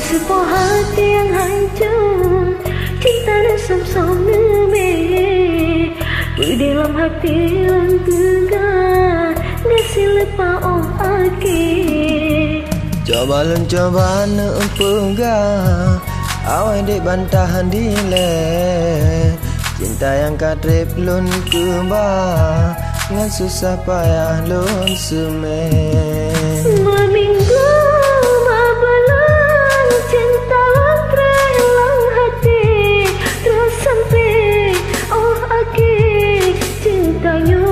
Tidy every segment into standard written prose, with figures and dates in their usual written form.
sebuah hati yang hancur, cinta dan som-som neme. Di dalam hati yang tegar, ngasih lepa oh ake. Coba pegang, awai dek bantahan dile. Cinta yang kadrep lun kembang, ngan susah payah lun semen. Meminggu mabalan, cinta lang hati. Terus sampai oh ake, cintanya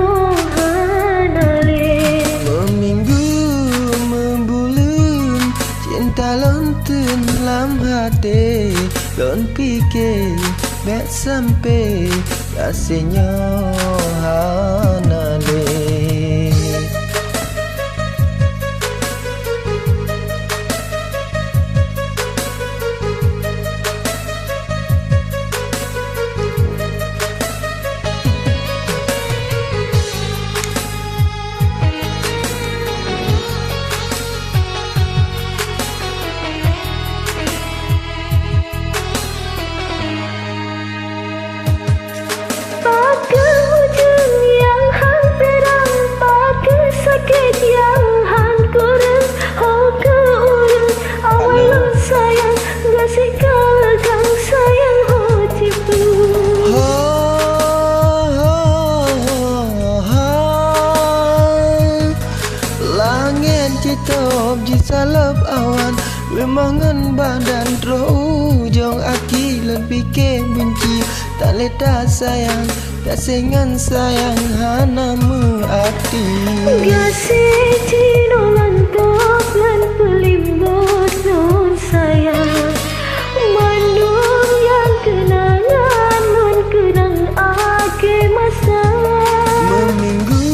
hanale. Meminggu membulan, cinta lun dalam hati. Lun pikir bek sampai kasihnya hanale. Citop jisalap awan, lemangan badan roh ujung aki lebih ke benci. Tak leta sayang, kasengan sayang hana meati. Gasih cino lantok lan pelimbut non sayang. Mandung yang kenangan non kenang ake masa. Meminggu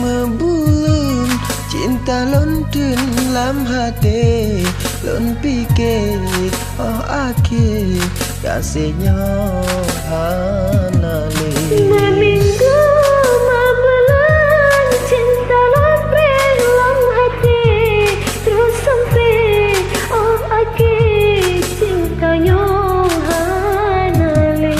mebulan, cinta lon dalam hati. Lon pikir oh ake, kasihnya hanale. Meminggu mabalan, cinta lon dalam hati. Terus sampai oh ake, cintanya hanale.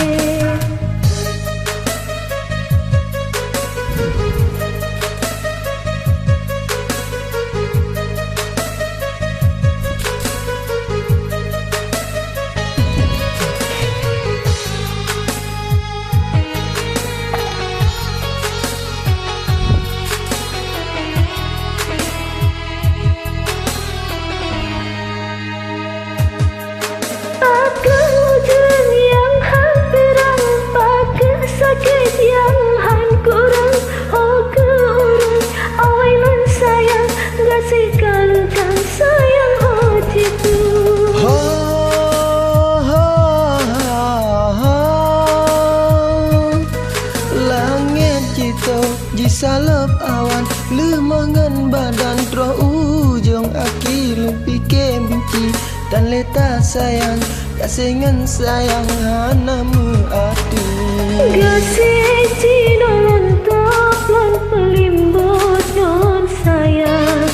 Jisalap awan, lemangan badan roh ujung aki lebih ke benci. Dan leta sayang, kasengan sayang hana meati. Gasih cino lantok lan pelimbut non sayang.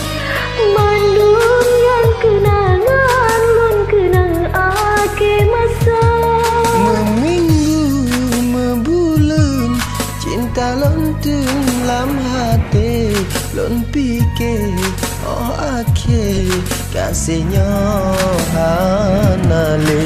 Mandung yang kenangan lon kenang ake masa. Meminggu mebulan, cinta lon dalam hati. Lon pikir oh ake, kasihnya hanale.